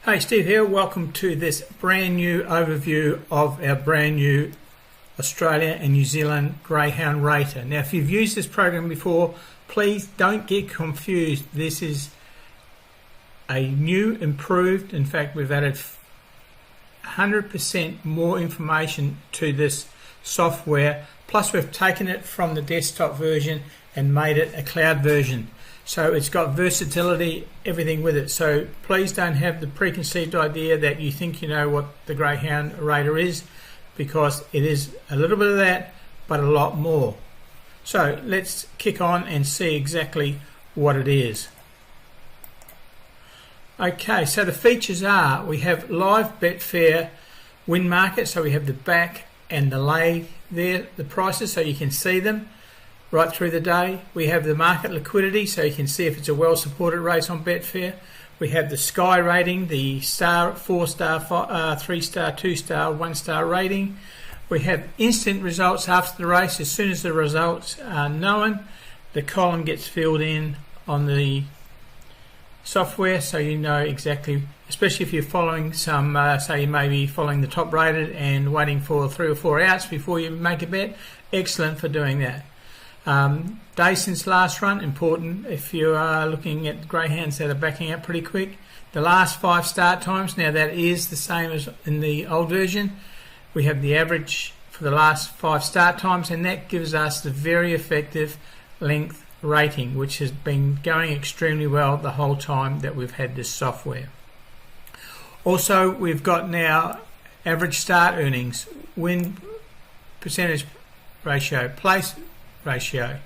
Hey, Steve here. Welcome to this brand new overview of our brand new Australia and New Zealand Greyhound Rater. Now, if you've used this program before, please don't get confused. This is a new, improved, in fact, we've added 100% more information to this software. Plus, we've taken it from the desktop version and made it a cloud version. So it's got versatility, everything with it. So please don't have the preconceived idea that you think you know what the Greyhound Rater is, because it is a little bit of that, but a lot more. So let's kick on and see exactly what it is. Okay, so the features are, we have live Betfair win market, so we have the back and the lay there, the prices, so you can see them right through the day. We have the market liquidity, so you can see if it's a well supported race on Betfair. We have the Sky rating, the star, 4-star, 3-star, 2-star, 1-star rating. We have instant results after the race. As soon as the results are known, the column gets filled in on the software, so you know exactly, especially if you're following some, say you may be following the top rated and waiting for 3 or 4 outs before you make a bet. Excellent for doing that. Days since last run, important if you are looking at greyhounds that are backing up pretty quick. The last 5 start times, now that is the same as in the old version. We have the average for the last 5 start times, and that gives us the very effective length rating, which has been going extremely well the whole time that we've had this software. Also, we've got now average start earnings, win percentage ratio, place ratio.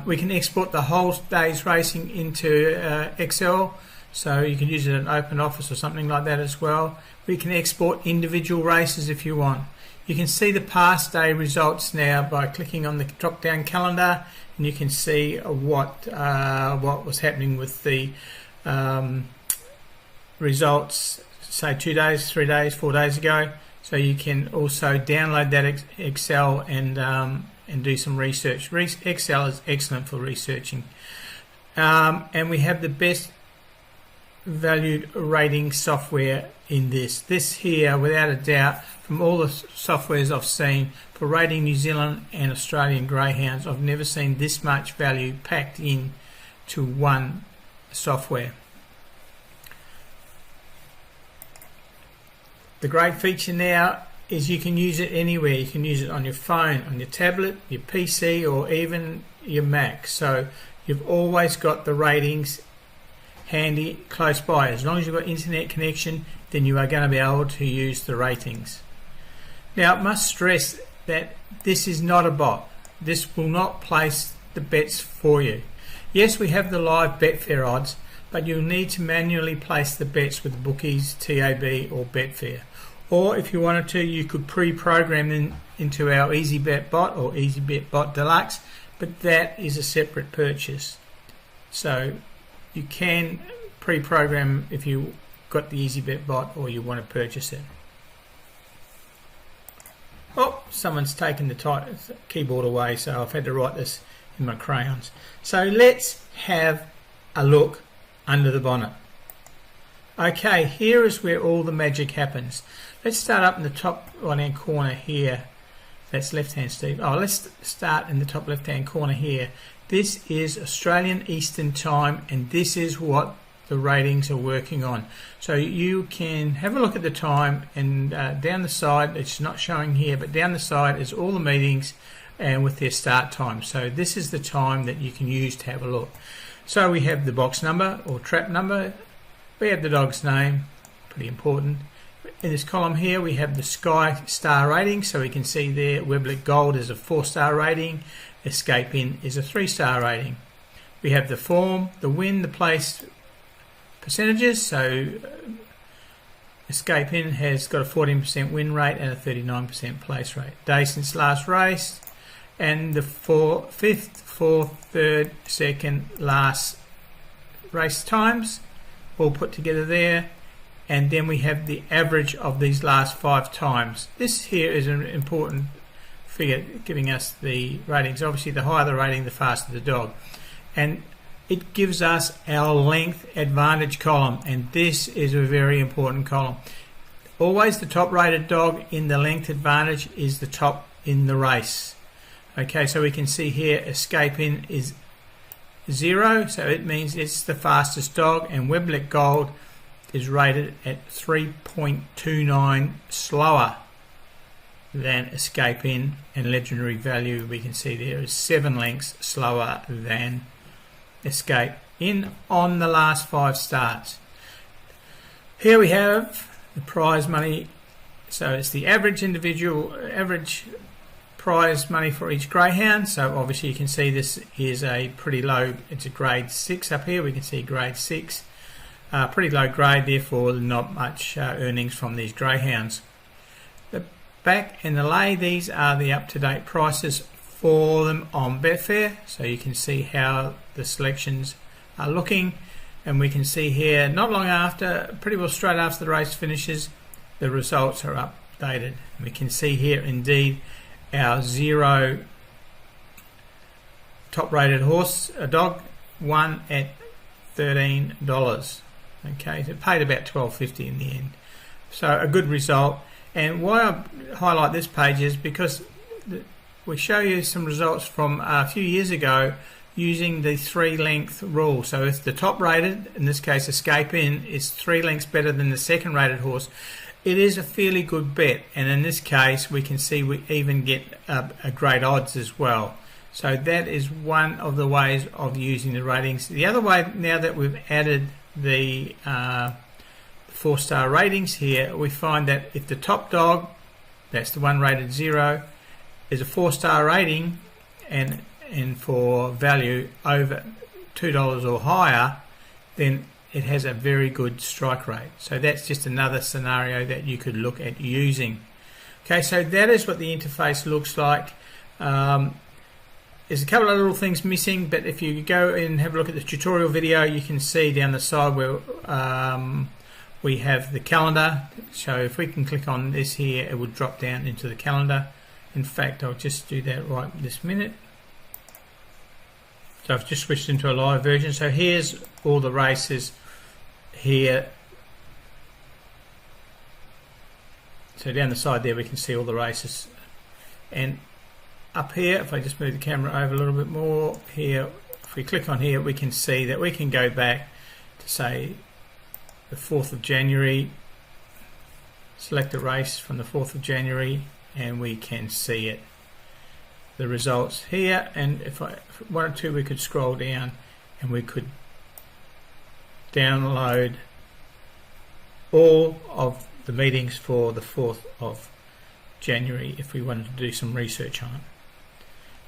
We can export the whole day's racing into Excel, so you can use it in Open Office or something like that as well. We can export individual races if you want. You can see the past day results now by clicking on the drop down calendar, and you can see what was happening with the results, say 2 days, 3 days, 4 days ago. So you can also download that Excel and do some research. Excel is excellent for researching. And we have the best valued rating software in this. This here, without a doubt, from all the softwares I've seen for rating New Zealand and Australian greyhounds, I've never seen this much value packed in to one software. The great feature now is you can use it anywhere. You can use it on your phone, on your tablet, your PC, or even your Mac. So you've always got the ratings handy close by. As long as you've got internet connection, then you are going to be able to use the ratings. Now, I must stress that this is not a bot. This will not place the bets for you. Yes, we have the live Betfair odds, but you'll need to manually place the bets with the bookies, TAB or Betfair. Or if you wanted to, you could pre-program them into our EasyBet bot or EasyBet bot Deluxe, but that is a separate purchase. So you can pre-program if you got the EasyBet bot or you want to purchase it. Oh, someone's taken the keyboard away, so I've had to write this in my crayons. So let's have a look under the bonnet. Okay, here is where all the magic happens. Let's start up in the top right hand corner here. That's left hand, Steve. Oh, let's start in the top left hand corner here. This is Australian Eastern Time, and this is what the ratings are working on. So you can have a look at the time, and down the side, it's not showing here, but down the side is all the meetings and with their start time. So this is the time that you can use to have a look. So we have the box number or trap number. We have the dog's name, pretty important. In this column here we have the Sky star rating, so we can see there Weblet Gold is a 4-star rating, Escape In is a 3-star rating. We have the form, the win, the place percentages, so Escape In has got a 14% win rate and a 39% place rate. Days since last race, and the 5th, 4th, 3rd, 2nd, last race times all put together there. And then we have the average of these last 5 times. This here is an important figure giving us the ratings. Obviously the higher the rating, the faster the dog. And it gives us our length advantage column, and this is a very important column. Always the top rated dog in the length advantage is the top in the race. Okay, so we can see here escape in is 0, so it means it's the fastest dog, and Weblek Gold is rated at 3.29 slower than escape in, and legendary value we can see there is 7 lengths slower than escape in on the last 5 starts. Here we have the prize money, so it's the average prize money for each greyhound. So obviously you can see this is a pretty low, it's a grade 6 up here, we can see grade 6, pretty low grade, therefore not much earnings from these greyhounds. The back and the lay, these are the up-to-date prices for them on Betfair, so you can see how the selections are looking, and we can see here not long after, pretty well straight after the race finishes, the results are updated. We can see here indeed our 0 top rated horse, a dog, won at $13. Okay, so it paid about $12.50 in the end, so a good result. And why I highlight this page is because we show you some results from a few years ago using the 3 length rule. So if the top rated, in this case escape in, is 3 lengths better than the second rated horse, it is a fairly good bet, and in this case we can see we even get a great odds as well. So that is one of the ways of using the ratings. The other way, now that we've added the 4-star ratings here, we find that if the top dog, that's the one rated 0, is a 4-star rating and for value over $2 or higher, then it has a very good strike rate. So that's just another scenario that you could look at using. Okay, so that is what the interface looks like. There's a couple of little things missing, but if you go and have a look at the tutorial video, you can see down the side where we have the calendar. So if we can click on this here, it would drop down into the calendar. In fact, I'll just do that right this minute. So I've just switched into a live version. So here's all the races here. So down the side there we can see all the races, and up here, if I just move the camera over a little bit more here, if we click on here, we can see that we can go back to say the 4th of January, select a race from the 4th of January, and we can see it, the results here. And if I wanted to, we could scroll down and we could download all of the meetings for the 4th of January if we wanted to do some research on it.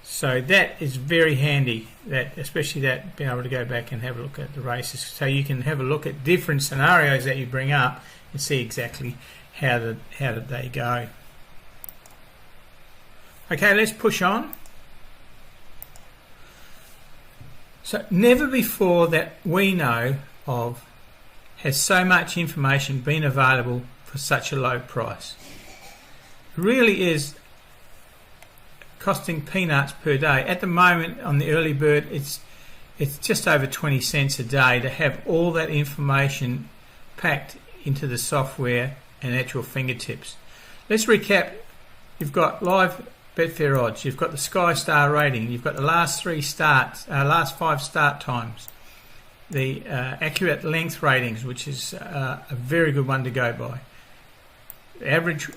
So that is very handy, that especially that being able to go back and have a look at the races, so you can have a look at different scenarios that you bring up and see exactly how did they go. Okay, let's push on. So never before that we know of has so much information been available for such a low price. It really is costing peanuts per day. At the moment on the early bird, it's just over 20 cents a day to have all that information packed into the software and at your fingertips. Let's recap. You've got live Betfair odds, you've got the Sky Star rating, you've got the last 5 start times, the accurate length ratings, which is a very good one to go by, the average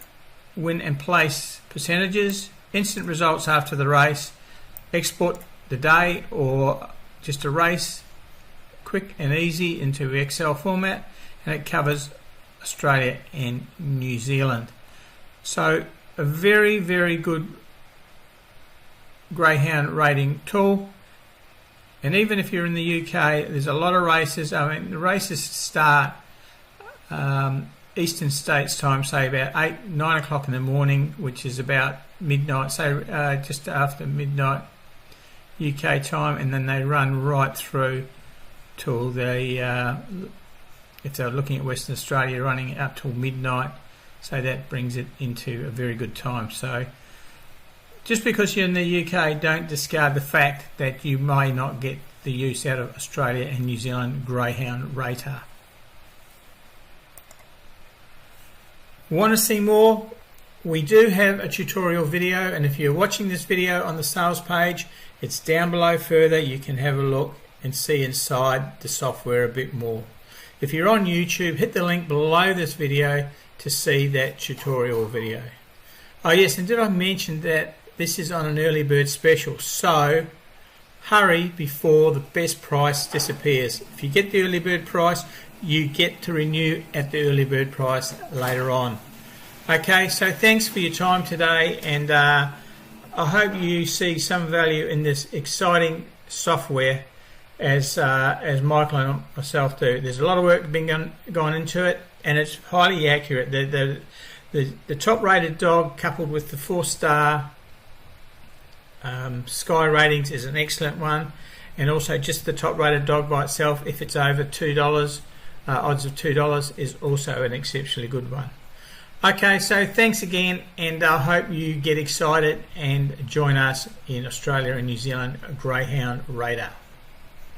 win and place percentages, instant results after the race, export the day or just a race, quick and easy into Excel format, and it covers Australia and New Zealand. So a very, very good greyhound rating tool. And even if you're in the UK, there's a lot of races. I mean, the races start Eastern States time, say about 8-9 o'clock in the morning, which is about midnight, say just after midnight UK time, and then they run right through till they, if they're looking at Western Australia, running up till midnight, so that brings it into a very good time. So just because you're in the UK, don't discard the fact that you may not get the use out of Australia and New Zealand Greyhound Rater. Want to see more? We do have a tutorial video, and if you're watching this video on the sales page, it's down below further. You can have a look and see inside the software a bit more. If you're on YouTube, hit the link below this video to see that tutorial video. Oh yes, and did I mention that this is on an early bird special, so hurry before the best price disappears. If you get the early bird price, you get to renew at the early bird price later on. Okay, so thanks for your time today, and I hope you see some value in this exciting software as Michael and myself do. There's a lot of work gone into it, and it's highly accurate. The top rated dog coupled with the 4-star Sky ratings is an excellent one, and also just the top rated dog by itself, if it's over $2, odds of $2, is also an exceptionally good one. Okay, so thanks again, and I hope you get excited and join us in Australia and New Zealand Greyhound Rater.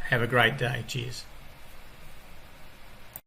Have a great day. Cheers.